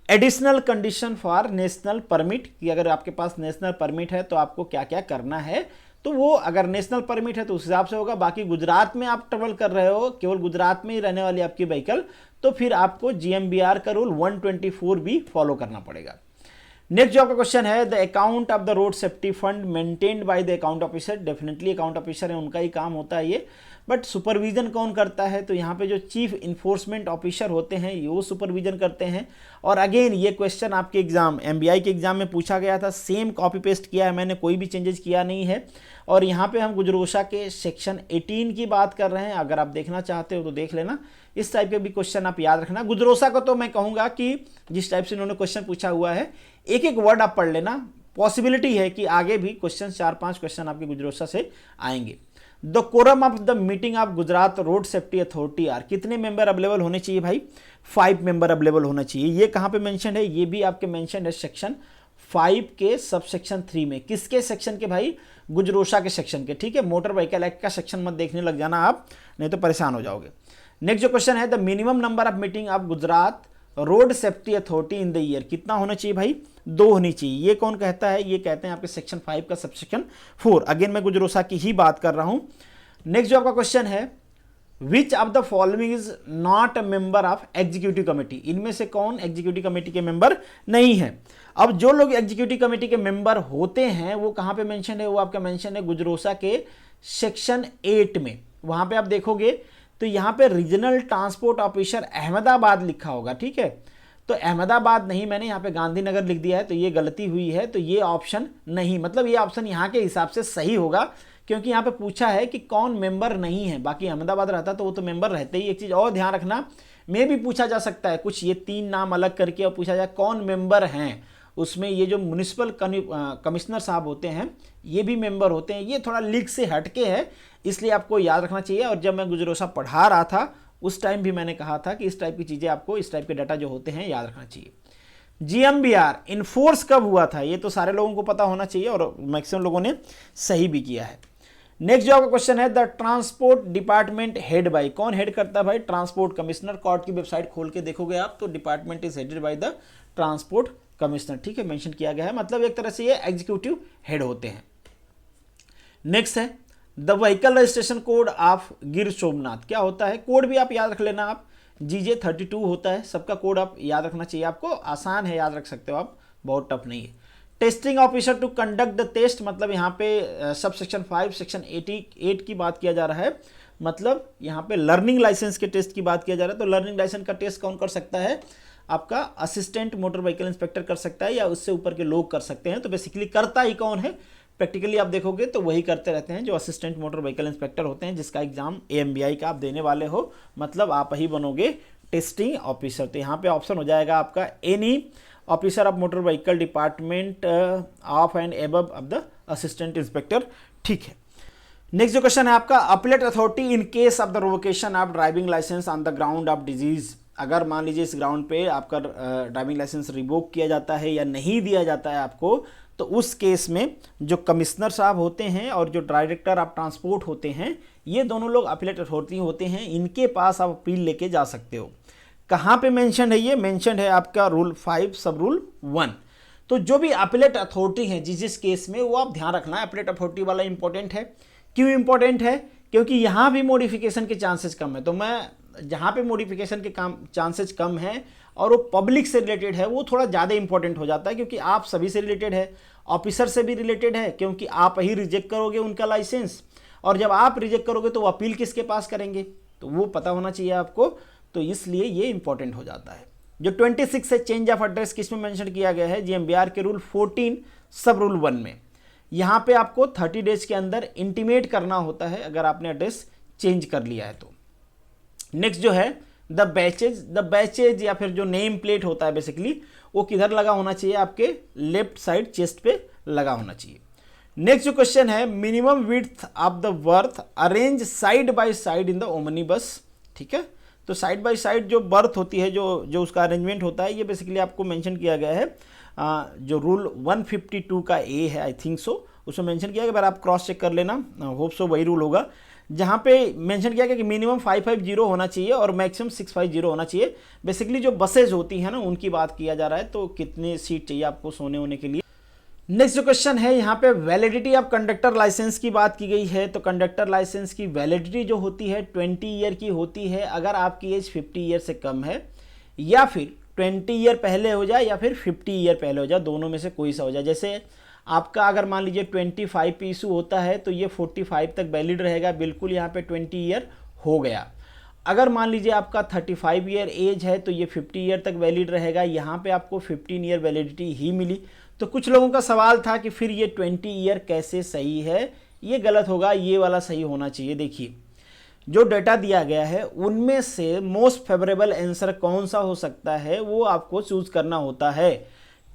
additional condition for national permit, कि अगर आपके पास नेशनल परमिट है तो आपको क्या क्या करना है। तो वो अगर नेशनल परमिट है तो उस हिसाब से होगा। बाकी गुजरात में आप ट्रेवल कर रहे हो, केवल गुजरात में ही रहने वाली आपकी व्हीकल, तो फिर आपको GMBR का रूल 124 भी फॉलो करना पड़ेगा। नेक्स्ट जो आपका क्वेश्चन है, the account of the road safety fund maintained by the account officer. Definitely account officer है, उनका ही काम होता है ये, बट सुपरविजन कौन करता है? तो यहाँ पे जो चीफ इन्फोर्समेंट ऑफिसर होते हैं ये वो सुपरविजन करते हैं। और अगेन ये क्वेश्चन आपके एग्जाम MBI के एग्जाम में पूछा गया था, सेम कॉपी पेस्ट किया है मैंने, कोई भी चेंजेस किया नहीं है। और यहाँ पे हम गुजरोशा के सेक्शन 18 की बात कर रहे हैं, अगर आप देखना चाहते हो तो देख लेना। इस टाइप के भी क्वेश्चन आप याद रखना। गुजरोशा को तो मैं कहूँगा कि जिस टाइप से इन्होंने क्वेश्चन पूछा हुआ है, एक एक वर्ड आप पढ़ लेना, पॉसिबिलिटी है कि आगे भी क्वेश्चन 4-5 क्वेश्चन आपके गुजरोशा से आएंगे। The quorum of the meeting of Gujarat road safety authority are. कितने मेंबर अवेलेबल होने चाहिए भाई? 5 मेंबर अवेलेबल होना चाहिए। ये कहाँ पे मेंशन है? ये भी आपके मेंशन है सेक्शन 5 के सब सेक्शन 3 में। किसके सेक्शन के भाई? गुजरोशा के सेक्शन के, ठीक है। मोटर व्हीकल एक्ट का सेक्शन मत देखने लग जाना आप, नहीं तो परेशान हो जाओगे। नेक्स्ट जो क्वेश्चन है, the minimum number of meeting of Gujarat road safety authority in the year. कितना होना चाहिए भाई? 2 होनी चाहिए। ये कौन कहता है? ये कहते हैं आपके सेक्शन 5 का सब सेक्शन 4। अगेन मैं गुजरोशा की ही बात कर रहा हूं। नेक्स्ट जो आपका क्वेश्चन है, which of the following is not a member of executive committee. इनमें से कौन एग्जीक्यूटिव कमेटी के मेंबर नहीं है? अब जो लोग एग्जीक्यूटिव कमेटी के मेंबर होते हैं वो कहां पे मेंशन है? वो आपका मेंशन है गुजरोशा के सेक्शन 8 में। वहां पे आप देखोगे तो यहाँ पे रीजनल ट्रांसपोर्ट ऑफिसर अहमदाबाद लिखा होगा, ठीक है। तो अहमदाबाद नहीं, मैंने यहाँ पे गांधीनगर लिख दिया है, तो ये गलती हुई है। तो ये ऑप्शन नहीं, मतलब ये ऑप्शन यहाँ के हिसाब से सही होगा, क्योंकि यहाँ पे पूछा है कि कौन मेंबर नहीं है। बाकी अहमदाबाद रहता तो वो तो मेंबर रहते ही। एक चीज़ और ध्यान रखना, में भी पूछा जा सकता है कुछ, ये 3 नाम अलग करके और पूछा जाए कौन मेंबर हैं। उसमें ये जो म्युनिसिपल कमिश्नर साहब होते हैं ये भी मेंबर होते हैं। ये थोड़ा लीग से हटके है, इसलिए आपको याद रखना चाहिए। और जब मैं गुजरोशा पढ़ा रहा था उस टाइम भी मैंने कहा था कि इस टाइप की चीज़ें आपको, इस टाइप के डाटा जो होते हैं याद रखना चाहिए। GMBR इन्फोर्स कब हुआ था? ये तो सारे लोगों को पता होना चाहिए और मैक्सिमम लोगों ने सही भी किया है। नेक्स्ट जो आपका क्वेश्चन है, the transport department head by. कौन हेड करता है भाई? Transport commissioner. कोर्ट की वेबसाइट खोल के देखोगे आप तो department is headed by the transport commissioner, ठीक है, मेंशन किया गया है। मतलब एक तरह से ये एग्जीक्यूटिव हेड होते हैं। नेक्स्ट है the vehicle registration code of Gir Somnath. क्या होता है? कोड भी आप याद रख लेना आप, GJ32 होता है। सबका कोड आप याद रखना चाहिए आपको, आसान है, याद रख सकते हो आप, बहुत टफ नहीं है। Testing officer to conduct the test, मतलब यहाँ पे सब सेक्शन 5 सेक्शन 88 की बात किया जा रहा है। मतलब यहाँ पे लर्निंग लाइसेंस के टेस्ट की बात किया जा रहा है। तो लर्निंग लाइसेंस का टेस्ट कौन कर सकता है? आपका असिस्टेंट मोटर व्हीकल इंस्पेक्टर कर सकता है, या उससे ऊपर के लोग कर सकते हैं। तो बेसिकली करता ही कौन है? प्रैक्टिकली आप देखोगे तो वही करते रहते हैं जो असिस्टेंट मोटर व्हीकल इंस्पेक्टर होते हैं, जिसका एग्जाम AMBI का आप देने वाले हो, मतलब आप ही बनोगे टेस्टिंग ऑफिसर। तो यहाँ पे ऑप्शन हो जाएगा आपका any officer of motor vehicle department of and above of the assistant inspector, ठीक है। नेक्स्ट जो क्वेश्चन है आपका, appellate authority in case of the revocation of driving licence on the ground of disease. अगर मान लीजिए इस ग्राउंड पे आपका ड्राइविंग लाइसेंस रिवोक किया जाता है या नहीं दिया जाता है आपको, तो उस केस में जो कमिश्नर साहब होते हैं और जो डायरेक्टर ऑफ ट्रांसपोर्ट होते हैं, ये दोनों लोग अपीलेट अथॉरिटी होते हैं, इनके पास आप अपील लेके जा सकते हो। कहाँ पे मेंशन है? ये मेंशन है आपका रूल 5 सब रूल 1। तो जो भी अपीलेट अथॉरिटी है जिस केस में, वो आप ध्यान रखना है, अपीलेट अथॉरिटी वाला इंपॉर्टेंट है। क्यों इंपॉर्टेंट है? क्योंकि यहाँ भी मॉडिफिकेशन के चांसेस कम है। तो मैं जहाँ पे मॉडिफिकेशन के चांसेस कम है और वो पब्लिक से रिलेटेड है, वो थोड़ा ज़्यादा इंपॉर्टेंट हो जाता है, क्योंकि आप सभी से रिलेटेड है, ऑफिसर से भी रिलेटेड है, क्योंकि आप ही रिजेक्ट करोगे उनका लाइसेंस, और जब आप रिजेक्ट करोगे तो वो अपील किसके पास करेंगे, तो वो पता होना चाहिए आपको। तो इसलिए ये इंपॉर्टेंट हो जाता है। जो 26 है, चेंज ऑफ एड्रेस, किसमें मेंशन किया गया है? जीएमबीआर के रूल 14 सब रूल 1 में। यहाँ पे आपको 30 डेज के अंदर इंटीमेट करना होता है अगर आपने एड्रेस चेंज कर लिया है तो। नेक्स्ट जो है द बैचेज या फिर जो नेम प्लेट होता है बेसिकली, वो किधर लगा होना चाहिए? आपके लेफ्ट साइड चेस्ट पे लगा होना चाहिए। नेक्स्ट जो क्वेश्चन है, minimum width of the birth arrange side by side in the omni बस। ठीक है, तो साइड बाय साइड जो बर्थ होती है, जो उसका अरेंजमेंट होता है, ये बेसिकली आपको मेंशन किया गया है। जो रूल 152 का ए है, आई थिंक सो, उसमें मेंशन किया गया, आप क्रॉस चेक कर लेना, होप सो वही रूल होगा, जहाँ पे मेंशन किया गया कि मिनिमम 550 होना चाहिए और मैक्सिमम 650 होना चाहिए। बेसिकली जो बसेज होती हैं ना, उनकी बात किया जा रहा है, तो कितने सीट चाहिए आपको सोने होने के लिए। नेक्स्ट जो क्वेश्चन है, यहाँ पे वैलिडिटी ऑफ कंडक्टर लाइसेंस की बात की गई है। तो कंडक्टर लाइसेंस की वैलिडिटी जो होती है 20 ईयर की होती है, अगर आपकी एज 50 ईयर से कम है, या फिर 20 ईयर पहले हो जाए या फिर 50 ईयर पहले हो जाए, दोनों में से कोई सा हो जाए। जैसे आपका अगर मान लीजिए 25 पे इशू होता है तो ये 45 तक वैलिड रहेगा, बिल्कुल यहाँ पे 20 ईयर हो गया। अगर मान लीजिए आपका 35 ईयर एज है तो ये 50 ईयर तक वैलिड रहेगा, यहाँ पे आपको 15 ईयर वैलिडिटी ही मिली। तो कुछ लोगों का सवाल था कि फिर ये 20 ईयर कैसे सही है? ये गलत होगा, ये वाला सही होना चाहिए। देखिए, जो डेटा दिया गया है उनमें से मोस्ट फेवरेबल आंसर कौन सा हो सकता है, वो आपको चूज करना होता है।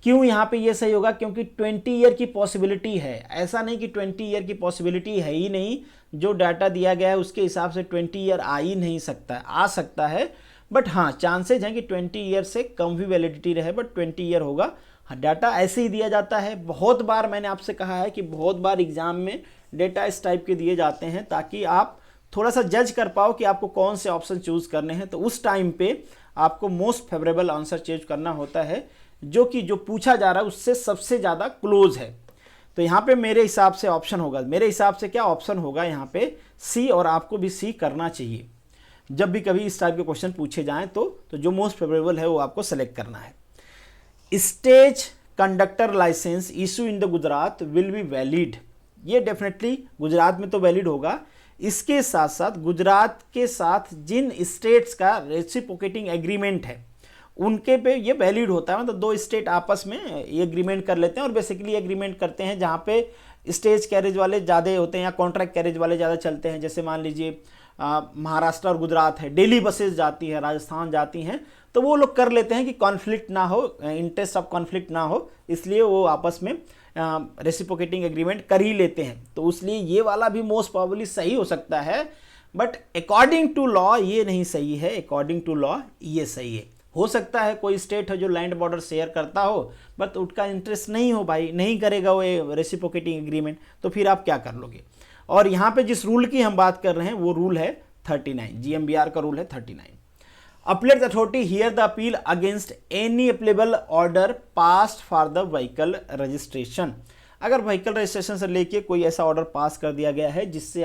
क्यों यहाँ पे ये सही होगा? क्योंकि 20 ईयर की पॉसिबिलिटी है, ऐसा नहीं कि 20 ईयर की पॉसिबिलिटी है ही नहीं। जो डाटा दिया गया है उसके हिसाब से 20 ईयर आ ही नहीं सकता है, आ सकता है, बट हाँ चांसेज हैं कि 20 ईयर से कम भी वैलिडिटी रहे, बट 20 ईयर होगा। हाँ, डाटा ऐसे ही दिया जाता है। बहुत बार मैंने आपसे कहा है कि बहुत बार एग्जाम में डेटा इस टाइप के दिए जाते हैं ताकि आप थोड़ा सा जज कर पाओ कि आपको कौन से ऑप्शन चूज करने हैं। तो उस टाइम पे आपको मोस्ट फेवरेबल आंसर चूज करना होता है, जो कि जो पूछा जा रहा है उससे सबसे ज़्यादा क्लोज है। तो यहाँ पे मेरे हिसाब से ऑप्शन होगा, मेरे हिसाब से क्या ऑप्शन होगा यहाँ पे? सी, और आपको भी सी करना चाहिए। जब भी कभी इस टाइप के क्वेश्चन पूछे जाएं तो जो मोस्ट फेवरेबल है वो आपको सेलेक्ट करना है। Stage conductor licence issue in the Gujarat will be valid. ये डेफिनेटली गुजरात में तो वैलिड होगा। इसके साथ साथ गुजरात के साथ जिन स्टेट्स का रेसिप्रोकेटिंग एग्रीमेंट है उनके पे ये वैलिड होता है। मतलब दो स्टेट आपस में ये एग्रीमेंट कर लेते हैं और बेसिकली एग्रीमेंट करते हैं जहाँ पे स्टेज कैरेज वाले ज़्यादा होते हैं या कॉन्ट्रैक्ट कैरेज वाले ज़्यादा चलते हैं। जैसे मान लीजिए महाराष्ट्र और गुजरात है, डेली बसेस जाती है, राजस्थान जाती हैं, तो वो लोग कर लेते हैं कि कॉन्फ्लिक्ट ना हो, इंटरेस्ट ऑफ कॉन्फ्लिक्ट ना हो, इसलिए वो आपस में रेसिप्रोकेटिंग एग्रीमेंट कर ही लेते हैं। तो इसलिए ये वाला भी मोस्ट प्रोबेबली सही हो सकता है, बट अकॉर्डिंग टू लॉ ये नहीं सही है। अकॉर्डिंग टू लॉ ये सही है। हो सकता है कोई स्टेट है जो लैंड बॉर्डर शेयर करता हो, बट उसका इंटरेस्ट नहीं हो, भाई नहीं करेगा वो रेसिप्रोकेटिंग एग्रीमेंट, तो फिर आप क्या कर लोगे? और यहाँ पे जिस रूल की हम बात कर रहे हैं वो रूल है 39, जीएमबीआर का रूल है 39। Appellate authority here the appeal against any applicable order passed for the vehicle registration. अगर व्हीकल रजिस्ट्रेशन से लेके कोई ऐसा ऑर्डर पास कर दिया गया है जिससे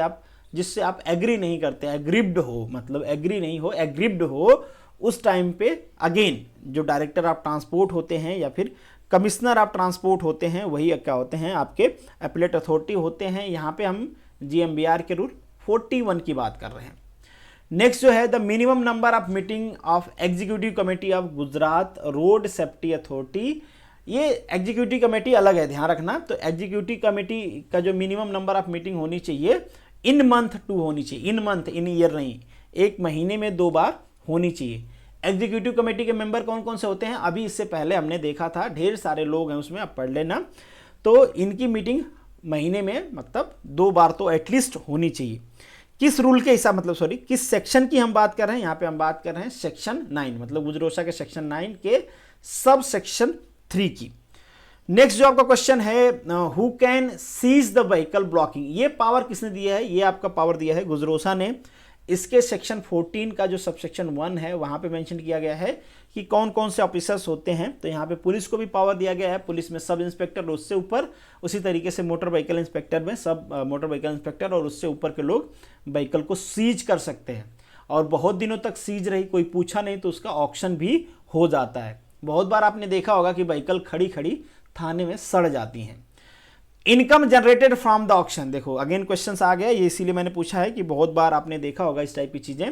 आप एग्री नहीं करते, एग्रीब्ड हो, मतलब एग्री नहीं हो, एग्रीब्ड हो, उस टाइम पे अगेन जो डायरेक्टर ऑफ ट्रांसपोर्ट होते हैं या फिर कमिश्नर ऑफ ट्रांसपोर्ट होते हैं, वही क्या होते हैं? आपके अपीलेट अथॉरिटी होते हैं। यहाँ पे हम जीएमबीआर के रूल 41 की बात कर रहे हैं। नेक्स्ट जो है the minimum number of meeting of executive committee of Gujarat road safety authority. ये एग्जीक्यूटिव कमेटी अलग है, ध्यान रखना। तो एग्जीक्यूटिव कमेटी का जो मिनिमम नंबर ऑफ मीटिंग होनी चाहिए इन मंथ 2 होनी चाहिए, इन मंथ, इन ईयर नहीं, एक महीने में 2 बार होनी चाहिए। एग्जीक्यूटिव कमेटी के मेंबर कौन कौन से होते हैं? अभी इससे पहले हमने देखा था, ढेर सारे लोग हैं उसमें, आप पढ़ लेना। तो इनकी मीटिंग महीने में मतलब 2 बार तो एटलीस्ट होनी चाहिए। किस रूल के हिसाब मतलब सॉरी किस सेक्शन की हम बात कर रहे हैं, यहाँ पे हम बात कर रहे हैं सेक्शन 9 मतलब गुजरोसा के सेक्शन 9 के सब सेक्शन 3 की। नेक्स्ट जो आपका क्वेश्चन है, who can seize the vehicle blocking, ये पावर किसने दिया है, ये आपका पावर दिया है गुजरोसा ने। इसके सेक्शन 14 का जो सबसेक्शन 1 है वहां पे मेंशन किया गया है कि कौन कौन से ऑफिसर्स होते हैं। तो यहाँ पे पुलिस को भी पावर दिया गया है, पुलिस में सब इंस्पेक्टर और उससे ऊपर, उसी तरीके से मोटर व्हीकल इंस्पेक्टर में सब मोटर व्हीकल इंस्पेक्टर और उससे ऊपर के लोग व्हीकल को सीज कर सकते हैं। और बहुत दिनों तक सीज रही, कोई पूछा नहीं तो उसका ऑक्शन भी हो जाता है। बहुत बार आपने देखा होगा कि व्हीकल खड़ी खड़ी थाने में सड़ जाती हैं। Income generated from the auction, देखो अगेन क्वेश्चंस आ गया, ये इसीलिए मैंने पूछा है कि बहुत बार आपने देखा होगा इस टाइप की चीजें।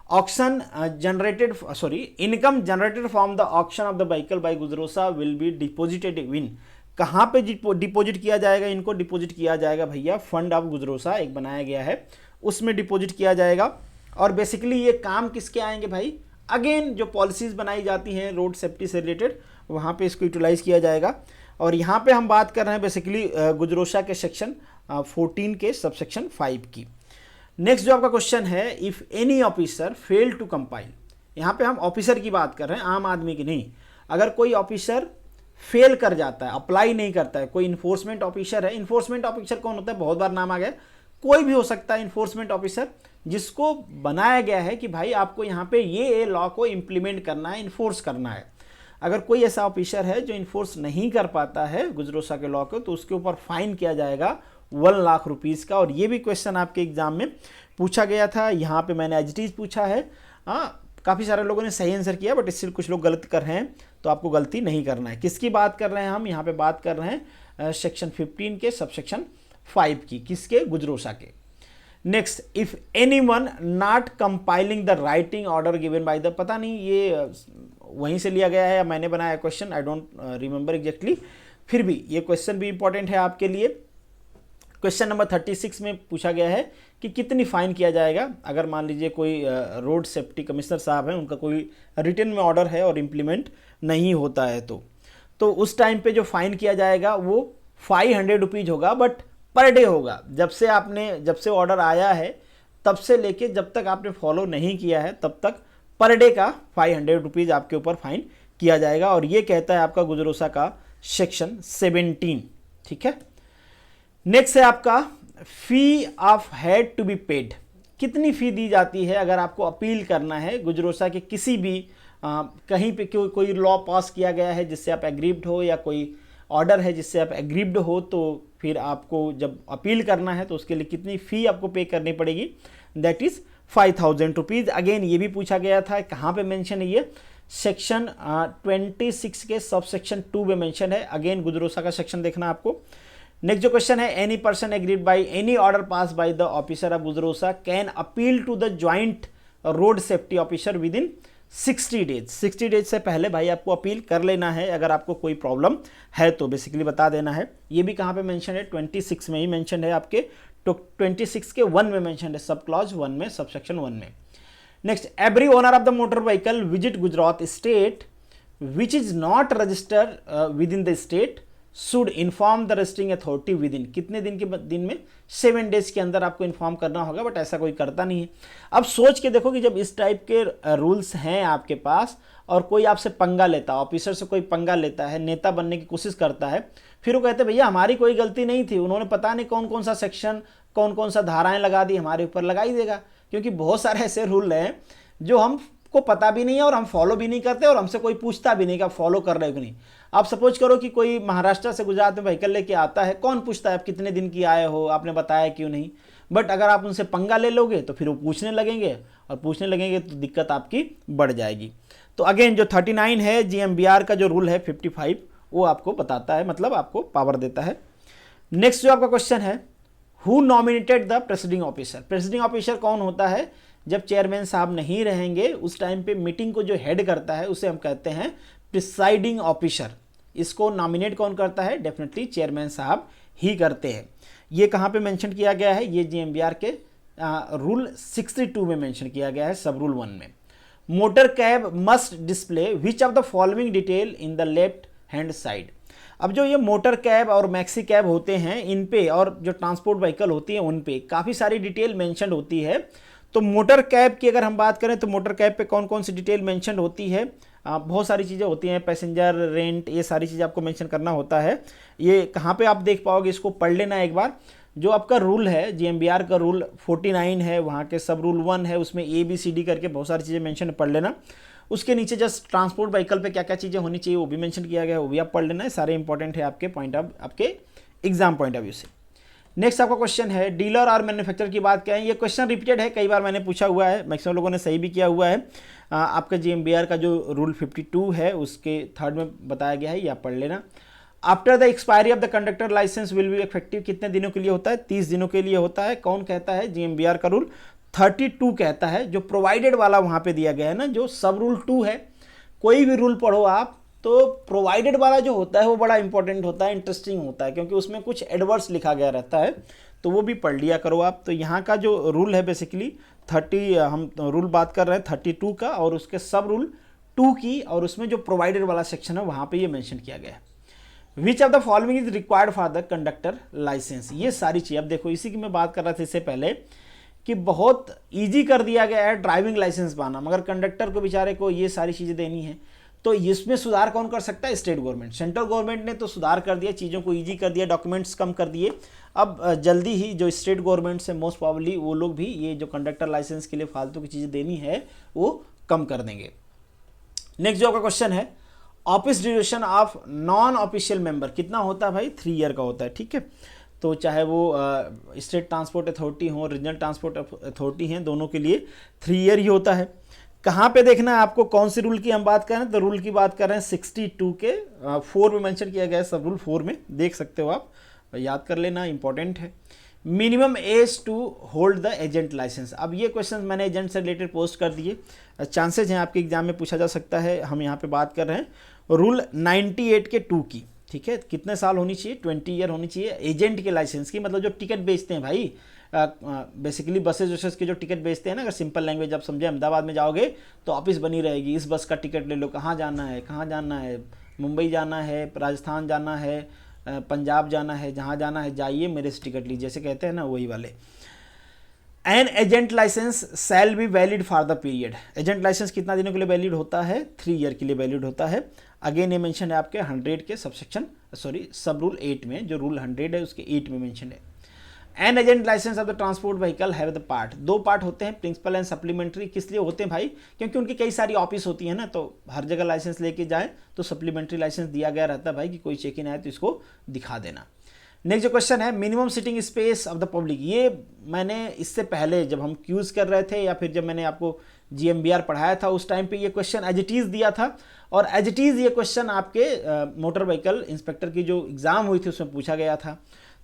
Auction generated income generated from the auction of the vehicle by Gujrosa will be deposited in, कहाँ पे डिपॉजिट किया जाएगा, इनको डिपॉजिट किया जाएगा भैया फंड ऑफ गुजरोसा एक बनाया गया है उसमें डिपॉजिट किया जाएगा। और बेसिकली ये काम किसके आएंगे भाई, अगेन जो पॉलिसीज बनाई जाती हैं रोड सेफ्टी से रिलेटेड वहाँ पे इसको यूटिलाइज किया जाएगा। और यहाँ पे हम बात कर रहे हैं बेसिकली गुजरोसा के सेक्शन 14 के सबसेक्शन 5 की। नेक्स्ट जो आपका क्वेश्चन है, if any officer fail to compile, यहाँ पे हम ऑफिसर की बात कर रहे हैं आम आदमी की नहीं। अगर कोई ऑफिसर फेल कर जाता है, अप्लाई नहीं करता है, कोई इन्फोर्समेंट ऑफिसर है, इन्फोर्समेंट ऑफिसर कौन होता है, बहुत बार नाम आ गया, कोई भी हो सकता है इन्फोर्समेंट ऑफिसर जिसको बनाया गया है कि भाई आपको यहाँ पे ये लॉ को इम्प्लीमेंट करना है, इन्फोर्स करना है। अगर कोई ऐसा ऑफिसर है जो इन्फोर्स नहीं कर पाता है गुजरोसा के लॉ को तो उसके ऊपर फाइन किया जाएगा 1 लाख रुपीज़ का। और ये भी क्वेश्चन आपके एग्जाम में पूछा गया था, यहाँ पे मैंने एज इट इज पूछा है। काफ़ी सारे लोगों ने सही आंसर किया बट इससे कुछ लोग गलत कर रहे हैं, तो आपको गलती नहीं करना है। किसकी बात कर रहे हैं हम, यहाँ पे बात कर रहे हैं सेक्शन 15 के सबसेक्शन 5 की, किसके, गुजरोसा के। Next, if anyone not compiling the writing order given by the, पता नहीं ये वहीं से लिया गया है या मैंने बनाया question, I don't remember exactly, फिर भी ये क्वेश्चन भी इंपॉर्टेंट है आपके लिए। क्वेश्चन नंबर 36 में पूछा गया है कि कितनी फाइन किया जाएगा अगर मान लीजिए कोई रोड सेफ्टी कमिश्नर साहब हैं, उनका कोई रिटन में ऑर्डर है और इम्प्लीमेंट नहीं होता है तो उस टाइम पे जो फाइन किया जाएगा वो 500 रुपीज़ होगा, बट पर डे होगा। जब से ऑर्डर आया है तब से लेके जब तक आपने फॉलो नहीं किया है तब तक पर डे का 500 रुपीज़ आपके ऊपर फाइन किया जाएगा। और ये कहता है आपका गुजरोसा का सेक्शन 17, ठीक है। नेक्स्ट है आपका fee of had to be paid, कितनी फ़ी दी जाती है अगर आपको अपील करना है गुजरोसा के किसी भी कहीं पे कोई लॉ पास किया गया है जिससे आप एग्रीव्ड हो या कोई ऑर्डर है जिससे आप एग्रीव्ड हो, तो फिर आपको जब अपील करना है तो उसके लिए कितनी फ़ी आपको पे करनी पड़ेगी, दैट इज़ 5000 रुपीज़। अगेन ये भी पूछा गया था, कहाँ पे मेंशन है ये, सेक्शन 26 के सब सेक्शन 2 में मेंशन है। अगेन गुजरोसा का सेक्शन देखना आपको। नेक्स्ट जो क्वेश्चन है, any person agreed by any order pass by the officer of Gujrosa can appeal to the joint road safety officer within 60 days. 60 days से पहले भाई आपको अपील कर लेना है अगर आपको कोई प्रॉब्लम है तो बेसिकली बता देना है। ये भी कहाँ पे मेंशन है, 26 में ही मेंशन है आपके, तो 26 के 1 में मेंशन है, सब क्लॉज 1 में, सब सेक्शन 1 में। Next, every owner of the motor vehicle visit Gujarat state which is not registered with in the state should inform the registering authority with in, कितने दिन में, 7 डेज के अंदर आपको इन्फॉर्म करना होगा, बट ऐसा कोई करता नहीं है। अब सोच के देखो कि जब इस टाइप के रूल्स हैं आपके पास और कोई आपसे पंगा लेता है, ऑफिसर से कोई पंगा लेता है, नेता बनने की कोशिश करता है, फिर वो कहते हैं भैया हमारी कोई गलती नहीं थी, उन्होंने पता नहीं कौन कौन सा सेक्शन कौन कौन सा धाराएं लगा दी, हमारे ऊपर लगा ही देगा। क्योंकि बहुत सारे ऐसे रूल हैं जो हमको पता भी नहीं है और हम फॉलो भी नहीं करते और हमसे कोई पूछता भी नहीं कि आप फॉलो कर रहे हो कि नहीं। आप सपोज करो कि कोई महाराष्ट्र से गुजरात में व्हीकल लेके आता है, कौन पूछता है आप कितने दिन की आए हो, आपने बताया क्यों नहीं। बट अगर आप उनसे पंगा ले लोगे तो फिर वो पूछने लगेंगे और पूछने लगेंगे तो दिक्कत आपकी बढ़ जाएगी। तो अगेन जो 39 है GMBR का जो रूल है 55 वो आपको बताता है, मतलब आपको पावर देता है। नेक्स्ट जो आपका क्वेश्चन है, who nominated the presiding officer. Presiding officer कौन होता है, जब चेयरमैन साहब नहीं रहेंगे उस टाइम पे मीटिंग को जो हेड करता है उसे हम कहते हैं प्रिसाइडिंग ऑफिसर। इसको नॉमिनेट कौन करता है, डेफिनेटली चेयरमैन साहब ही करते हैं। ये कहाँ पे मेंशन किया गया है, ये GMBR के रूल 62 में मेंशन किया गया है, सब रूल 1 में। Motor cab must display which of the following detail in the left hand side. अब जो ये मोटर कैब और मैक्सी कैब होते हैं इन पे, और जो ट्रांसपोर्ट व्हीकल होती है उन पे काफ़ी सारी डिटेल मेंशन होती है। तो मोटर कैब की अगर हम बात करें तो मोटर कैब पे कौन कौन सी डिटेल मेंशन होती है, बहुत सारी चीज़ें होती हैं, पैसेंजर रेंट, ये सारी चीज़ें आपको मेंशन करना होता है। ये कहाँ पे आप देख पाओगे, इसको पढ़ लेना एक बार। जो आपका रूल है जीएमबीआर का रूल 49 है, वहाँ के सब रूल 1 है, उसमें ABCD करके बहुत सारी चीज़ें मेंशन पढ़ लेना। उसके नीचे जस्ट ट्रांसपोर्ट व्हीकल पे क्या क्या चीज़ें होनी चाहिए वो भी मेंशन किया गया है, वो भी आप पढ़ लेना है। सारे इंपॉर्टेंट है आपके पॉइंट ऑफ, आपके एग्जाम पॉइंट ऑफ व्यू से। नेक्स्ट आपका क्वेश्चन है डीलर और मैन्युफैक्चरर की बात करें। ये क्वेश्चन रिपीटेड है, कई बार मैंने पूछा हुआ है, मैक्सिमम लोगों ने सही भी किया हुआ है। आपका जीएमबीआर का जो रूल 52 है उसके 3rd में बताया गया है, ये आप पढ़ लेना। After the expiry of the conductor licence will be effective कितने दिनों के लिए होता है, 30 दिनों के लिए होता है। कौन कहता है, जीएमबीआर का रूल 32 कहता है। जो प्रोवाइडेड वाला वहाँ पे दिया गया है ना, जो सब रूल 2 है, कोई भी रूल पढ़ो आप तो प्रोवाइडेड वाला जो होता है वो बड़ा इंपॉर्टेंट होता है, इंटरेस्टिंग होता है, क्योंकि उसमें कुछ एडवर्स लिखा गया रहता है, तो वो भी पढ़ लिया करो आप। तो यहाँ का जो रूल है बेसिकली 30, हम रूल बात कर रहे हैं 32 का, और उसके सब रूल 2 की, और उसमें जो प्रोवाइडेड वाला सेक्शन है वहाँ पे ये मेंशन किया गया है। Which of the following is required for the conductor licence, ये सारी चीज़। अब देखो इसी की मैं बात कर रहा था इससे पहले कि बहुत ईजी कर दिया गया है ड्राइविंग लाइसेंस पाना, मगर कंडक्टर को बेचारे को ये सारी चीज़ें देनी है। तो इसमें सुधार कौन कर सकता है, स्टेट गवर्नमेंट। सेंट्रल गवर्नमेंट ने तो सुधार कर दिया, चीज़ों को ईजी कर दिया, डॉक्यूमेंट्स कम कर दिए। अब जल्दी ही जो स्टेट गवर्नमेंट से मोस्ट प्रॉब्ली वो लोग भी ये जो कंडक्टर लाइसेंस के लिए फालतू की चीज़ें देनी है वो कम कर देंगे। नेक्स्ट जो आपका क्वेश्चन है, office duration of non official member कितना होता है भाई, 3 ईयर का होता है, ठीक है। तो चाहे वो स्टेट ट्रांसपोर्ट अथॉरिटी हो, रीजनल ट्रांसपोर्ट अथॉरिटी हैं, दोनों के लिए 3 ईयर ही होता है। कहाँ पे देखना है आपको, कौन सी रूल की हम बात कर रहे हैं, तो रूल की बात कर रहे हैं 62 के 4 में मेंशन किया गया है, सब रूल 4 में देख सकते हो आप, याद कर लेना, इंपॉर्टेंट है। Minimum age to hold the agent licence. अब ये क्वेश्चन मैंने एजेंट से रिलेटेड पोस्ट कर दिए, चांसेज हैं आपके एग्जाम में पूछा जा सकता है। हम यहाँ पे बात कर रहे हैं रूल 98 के 2 की, ठीक है। कितने साल होनी चाहिए, 20 ईयर होनी चाहिए एजेंट के लाइसेंस की, मतलब जो टिकट बेचते हैं भाई, बेसिकली बसेस वसेस के जो टिकट बेचते हैं ना, अगर सिंपल लैंग्वेज आप समझे, अहमदाबाद में जाओगे तो ऑफिस बनी रहेगी, इस बस का टिकट ले लो, कहाँ जाना है, कहाँ जाना है, मुंबई जाना है, राजस्थान जाना है, पंजाब जाना है, जहाँ जाना है जाइए, मेरे से टिकट लीजिए, जैसे कहते हैं ना, वही वाले। An agent licence shall be valid for the period. Agent licence कितना दिनों के लिए वैलिड होता है, 3 ईयर के लिए वैलिड होता है। अगेन ये मेंशन है आपके 100 के सबसेक्शन सब रूल 8 में, जो रूल 100 है उसके 8 में मेंशन है। An agent licence of the transport vehicle have the part, 2 part होते हैं, प्रिंसिपल एंड सप्लीमेंट्री। किस लिए होते हैं भाई, क्योंकि उनकी कई सारी ऑफिस होती है ना, तो हर जगह लाइसेंस लेके जाए तो सप्लीमेंट्री लाइसेंस दिया गया रहता है भाई, कि कोई चेक इन आए तो इसको दिखा देना। नेक्स्ट जो क्वेश्चन है, minimum sitting space of the public. ये मैंने इससे पहले जब हम क्यूज कर रहे थे, या फिर जब मैंने आपको जीएमबीआर पढ़ाया था, उस टाइम पे ये क्वेश्चन एज इट इज़ दिया था, और एज इट इज़ ये क्वेश्चन आपके मोटर व्हीकल इंस्पेक्टर की जो एग्ज़ाम हुई थी उसमें पूछा गया था।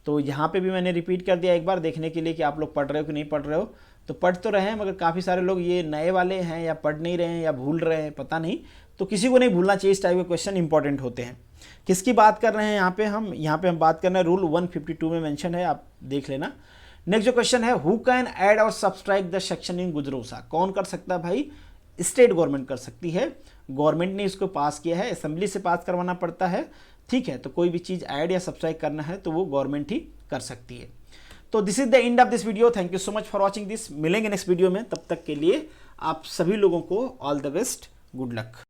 तो यहाँ पे भी मैंने रिपीट कर दिया एक बार, देखने के लिए कि आप लोग पढ़ रहे हो कि नहीं पढ़ रहे हो। तो पढ़ तो रहे हैं, मगर काफ़ी सारे लोग ये नए वाले हैं, या पढ़ नहीं रहे हैं, या भूल रहे हैं, पता नहीं। तो किसी को नहीं भूलना चाहिए, इस टाइप के क्वेश्चन इंपॉर्टेंट होते हैं। किसकी बात कर रहे हैं यहाँ पे हम बात कर रहे हैं रूल 152 में मेंशन है, आप देख लेना। नेक्स्ट जो क्वेश्चन है, हु कैन ऐड और सब्सट्रैक्ट द सेक्शन इन गुजरोसा। कौन कर सकता है भाई, स्टेट गवर्नमेंट कर सकती है, गवर्नमेंट ने इसको पास किया है, असेंबली से पास करवाना पड़ता है, ठीक है। तो कोई भी चीज़ ऐड या सब्सट्रैक्ट करना है तो वो गवर्नमेंट ही कर सकती है। तो this is the end of this video, thank you so much for watching this. मिलेंगे नेक्स्ट वीडियो में, तब तक के लिए आप सभी लोगों को all the best, good luck.